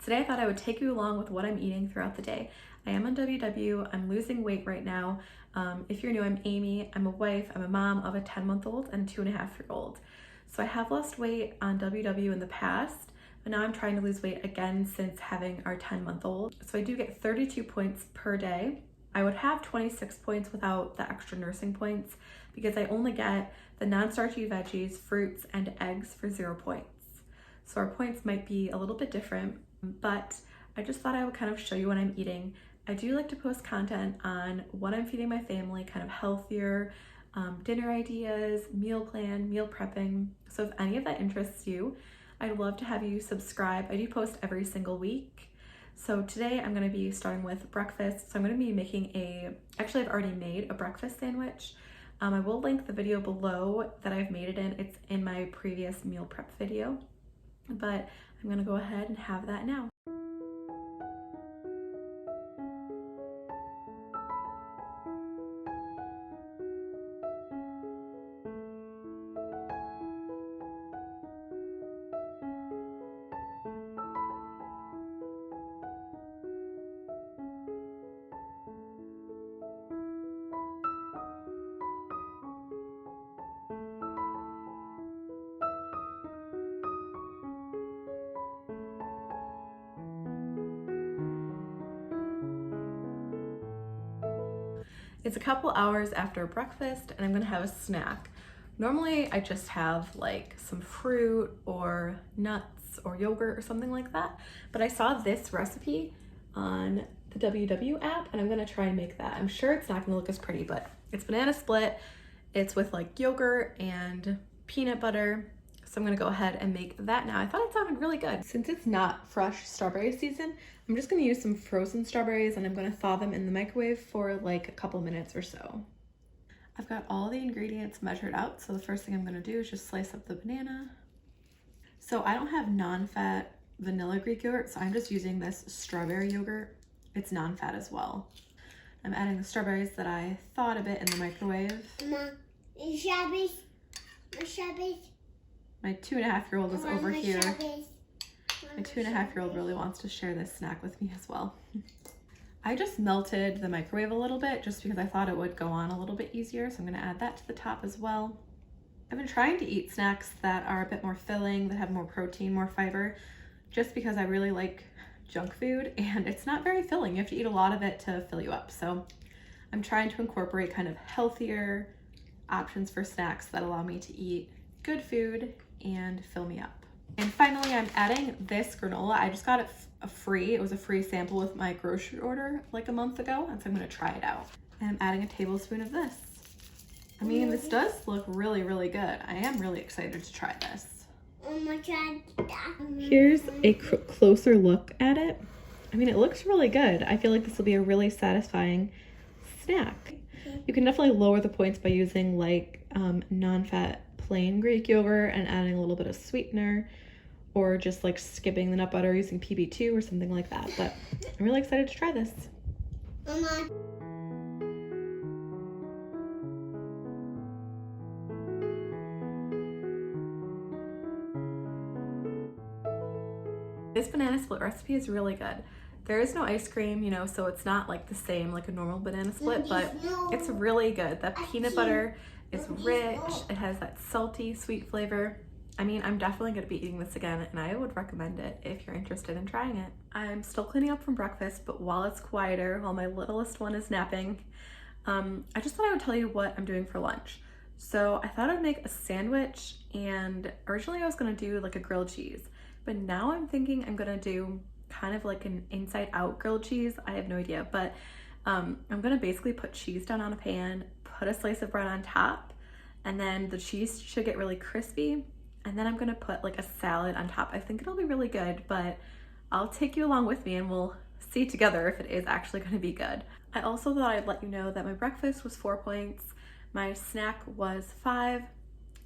Today I thought I would take you along with what I'm eating throughout the day. I am on WW, I'm losing weight right now. If you're new, I'm Amy, I'm a wife, I'm a mom of a 10-month-old and 2.5-year-old. So I have lost weight on WW in the past, but now I'm trying to lose weight again since having our 10-month-old. So I do get 32 points per day. I would have 26 points without the extra nursing points because I only get the non-starchy veggies, fruits, and eggs for 0 points. So our points might be a little bit different, but I just thought I would kind of show you what I'm eating. I do like to post content on what I'm feeding my family, kind of healthier, dinner ideas, meal plan, meal prepping. So if any of that interests you, I'd love to have you subscribe. I do post every single week. So today I'm going to be starting with breakfast. So I'm going to be making actually I've already made a breakfast sandwich. I will link the video below that I've made it in. It's in my previous meal prep video, but I'm going to go ahead and have that now. It's a couple hours after breakfast and I'm gonna have a snack. Normally I just have like some fruit or nuts or yogurt or something like that, but I saw this recipe on the WW app and I'm gonna try and make that. I'm sure it's not gonna look as pretty, but it's banana split. It's with like yogurt and peanut butter. So I'm gonna go ahead and make that now. I thought it sounded really good. Since it's not fresh strawberry season, I'm just gonna use some frozen strawberries and I'm gonna thaw them in the microwave for like a couple minutes or so. I've got all the ingredients measured out. So the first thing I'm gonna do is just slice up the banana. So I don't have non-fat vanilla Greek yogurt, so I'm just using this strawberry yogurt. It's non-fat as well. I'm adding the strawberries that I thawed a bit in the microwave. Mama, My 2.5-year-old is over here. My 2.5-year-old really wants to share this snack with me as well. I just melted the microwave a little bit just because I thought it would go on a little bit easier. So I'm gonna add that to the top as well. I've been trying to eat snacks that are a bit more filling, that have more protein, more fiber, just because I really like junk food and it's not very filling. You have to eat a lot of it to fill you up. So I'm trying to incorporate kind of healthier options for snacks that allow me to eat good food and fill me up. And finally, I'm adding this granola. I just got it free. It was a free sample with my grocery order like a month ago, and so I'm gonna try it out. And I'm adding a tablespoon of this. I mean, this does look really, really good. I am really excited to try this. Here's a closer look at it. I mean, it looks really good. I feel like this will be a really satisfying snack. You can definitely lower the points by using like non-fat plain Greek yogurt and adding a little bit of sweetener, or just like skipping the nut butter using PB2 or something like that. But I'm really excited to try this. Mama. This banana split recipe is really good. There is no ice cream, you know, so it's not like the same like a normal banana split, but it's really good. The peanut butter is rich. It has that salty, sweet flavor. I mean, I'm definitely gonna be eating this again and I would recommend it if you're interested in trying it. I'm still cleaning up from breakfast, but while it's quieter, while my littlest one is napping, I just thought I would tell you what I'm doing for lunch. So I thought I'd make a sandwich, and originally I was gonna do like a grilled cheese, but now I'm thinking I'm gonna do kind of like an inside out grilled cheese. I have no idea, but I'm gonna basically put cheese down on a pan, put a slice of bread on top, and then the cheese should get really crispy. And then I'm gonna put like a salad on top. I think it'll be really good, but I'll take you along with me and we'll see together if it is actually gonna be good. I also thought I'd let you know that my breakfast was 4 points, my snack was 5,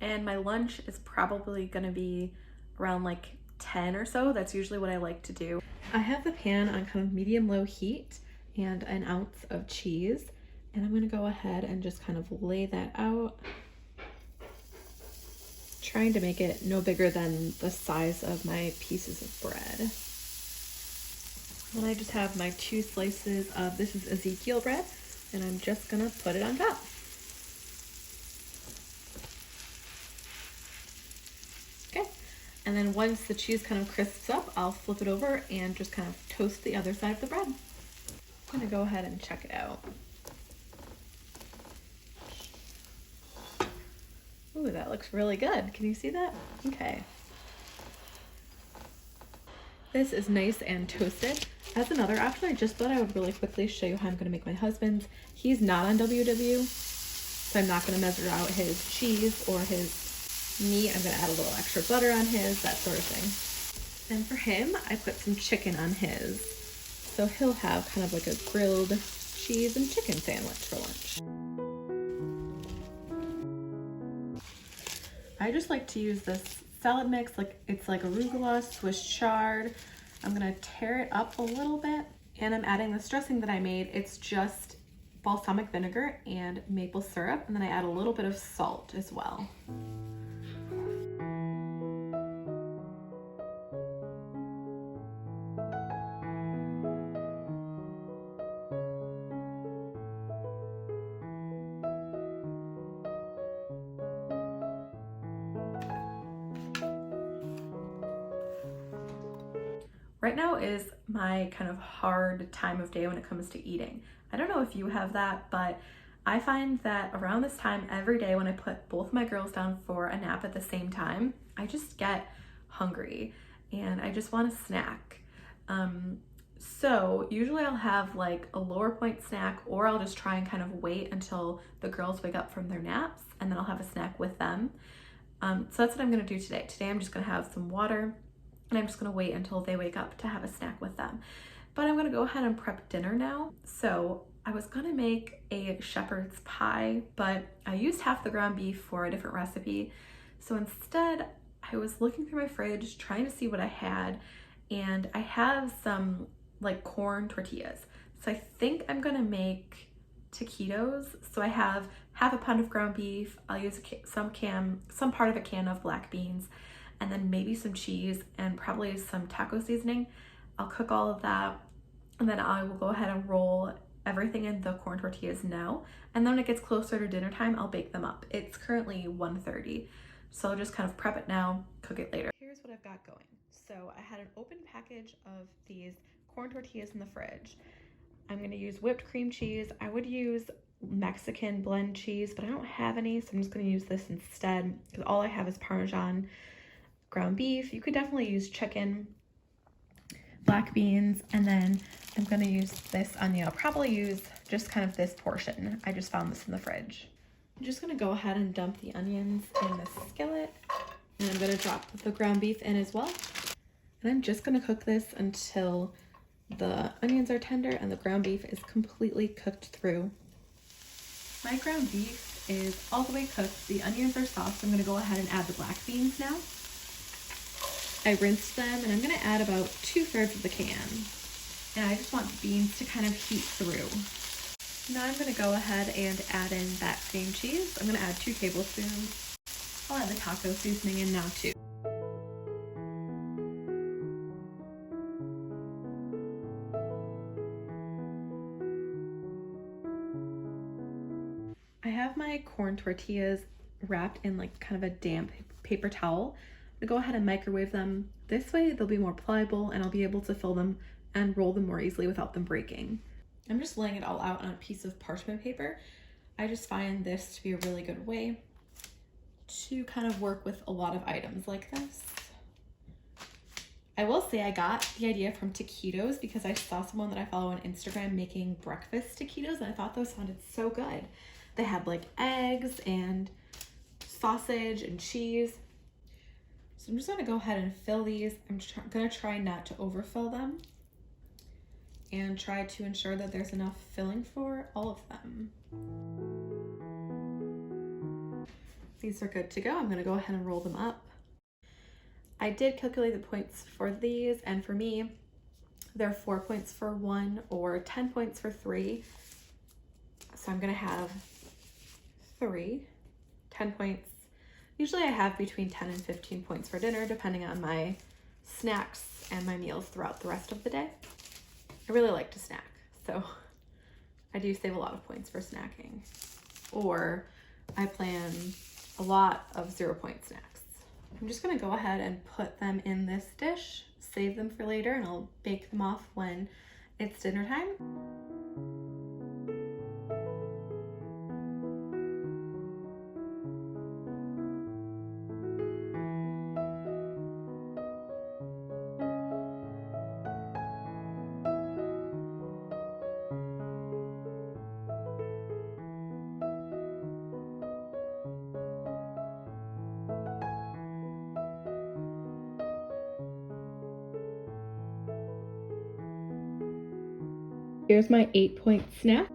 and my lunch is probably gonna be around like 10 or so. That's usually what I like to do. I have the pan on kind of medium-low heat and an ounce of cheese, and I'm gonna go ahead and just kind of lay that out, trying to make it no bigger than the size of my pieces of bread. Then I just have my 2 slices of, this is Ezekiel bread, and I'm just gonna put it on top. Okay, and then once the cheese kind of crisps up, I'll flip it over and just kind of toast the other side of the bread. I'm gonna go ahead and check it out. Ooh, that looks really good. Can you see that? Okay. This is nice and toasted. As another option, I just thought I would really quickly show you how I'm gonna make my husband's. He's not on WW, so I'm not gonna measure out his cheese or his meat. I'm gonna add a little extra butter on his, that sort of thing. And for him, I put some chicken on his. So he'll have kind of like a grilled cheese and chicken sandwich for lunch. I just like to use this salad mix, like it's like arugula, Swiss chard. I'm gonna tear it up a little bit, and I'm adding this dressing that I made. It's just balsamic vinegar and maple syrup, and then I add a little bit of salt as well. Right now is my kind of hard time of day when it comes to eating. I don't know if you have that, but I find that around this time every day when I put both my girls down for a nap at the same time, I just get hungry and I just want a snack. So usually I'll have like a lower point snack, or I'll just try and kind of wait until the girls wake up from their naps, and then I'll have a snack with them. So that's what I'm gonna do today. Today I'm just gonna have some water, and I'm just gonna wait until they wake up to have a snack with them. But I'm gonna go ahead and prep dinner now. So I was gonna make a shepherd's pie, but I used half the ground beef for a different recipe. So instead, I was looking through my fridge, trying to see what I had, and I have some like corn tortillas. So I think I'm gonna make taquitos. So I have half a pound of ground beef. I'll use some part of a can of black beans, and then maybe some cheese and probably some taco seasoning. I'll cook all of that, and then I will go ahead and roll everything in the corn tortillas now. And then when it gets closer to dinner time, I'll bake them up. It's currently 1:30, so I'll just kind of prep it now, cook it later. Here's what I've got going. So I had an open package of these corn tortillas in the fridge. I'm gonna use whipped cream cheese. I would use Mexican blend cheese, but I don't have any, so I'm just gonna use this instead, because all I have is Parmesan, ground beef. You could definitely use chicken, black beans, and then I'm gonna use this onion. I'll probably use just kind of this portion. I just found this in the fridge. I'm just gonna go ahead and dump the onions in the skillet, and I'm gonna drop the ground beef in as well. And I'm just gonna cook this until the onions are tender and the ground beef is completely cooked through. My ground beef is all the way cooked. The onions are soft, so I'm gonna go ahead and add the black beans now. I rinsed them, and I'm gonna add about 2/3 of the can. And I just want the beans to kind of heat through. Now I'm gonna go ahead and add in that cream cheese. I'm gonna add 2 tablespoons. I'll add the taco seasoning in now too. I have my corn tortillas wrapped in like kind of a damp paper towel. I'm gonna go ahead and microwave them. This way they'll be more pliable, and I'll be able to fill them and roll them more easily without them breaking. I'm just laying it all out on a piece of parchment paper. I just find this to be a really good way to kind of work with a lot of items like this. I will say I got the idea from Taquitos because I saw someone that I follow on Instagram making breakfast taquitos, and I thought those sounded so good. They had like eggs and sausage and cheese. So I'm just gonna go ahead and fill these. I'm gonna try not to overfill them and try to ensure that there's enough filling for all of them. These are good to go. I'm gonna go ahead and roll them up. I did calculate the points for these, and for me, they're 4 points for 1 or 10 points for 3. So I'm gonna have 10 points. Usually I have between 10 and 15 points for dinner, depending on my snacks and my meals throughout the rest of the day. I really like to snack, so I do save a lot of points for snacking. Or I plan a lot of 0-point snacks. I'm just gonna go ahead and put them in this dish, save them for later, and I'll bake them off when it's dinner time. Here's my 8-point snack.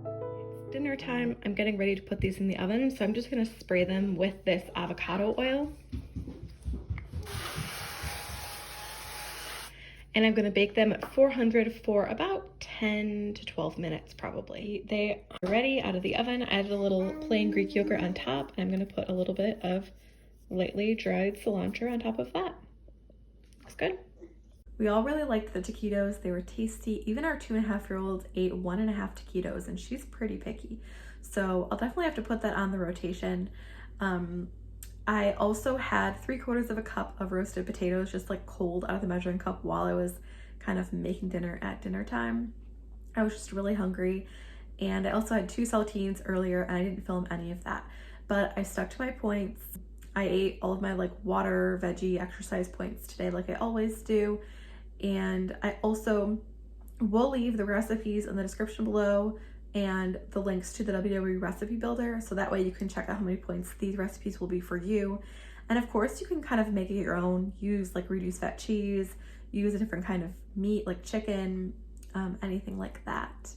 It's dinner time. I'm getting ready to put these in the oven, so I'm just gonna spray them with this avocado oil. And I'm gonna bake them at 400 for about 10 to 12 minutes probably. They are ready out of the oven. I added a little plain Greek yogurt on top, and I'm gonna put a little bit of lightly dried cilantro on top of that. Looks good. We all really liked the taquitos. They were tasty. Even our 2.5-year-old ate 1.5 taquitos, and she's pretty picky. So I'll definitely have to put that on the rotation. I also had 3/4 of a cup of roasted potatoes, just like cold out of the measuring cup while I was kind of making dinner at dinner time. I was just really hungry. And I also had 2 saltines earlier, and I didn't film any of that. But I stuck to my points. I ate all of my like water, veggie, exercise points today like I always do. And I also will leave the recipes in the description below and the links to the WWE recipe builder, so that way you can check out how many points these recipes will be for you. And of course you can kind of make it your own, use like reduced fat cheese, use a different kind of meat like chicken, anything like that.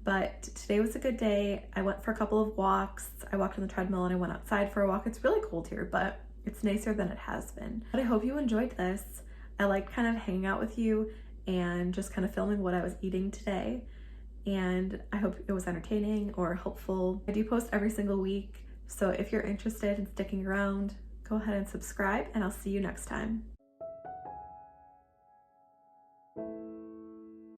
But today was a good day. I went for a couple of walks. I walked on the treadmill and I went outside for a walk. It's really cold here, but it's nicer than it has been. But I hope you enjoyed this. I liked kind of hanging out with you and just kind of filming what I was eating today. And I hope it was entertaining or helpful. I do post every single week, so if you're interested in sticking around, go ahead and subscribe, and I'll see you next time.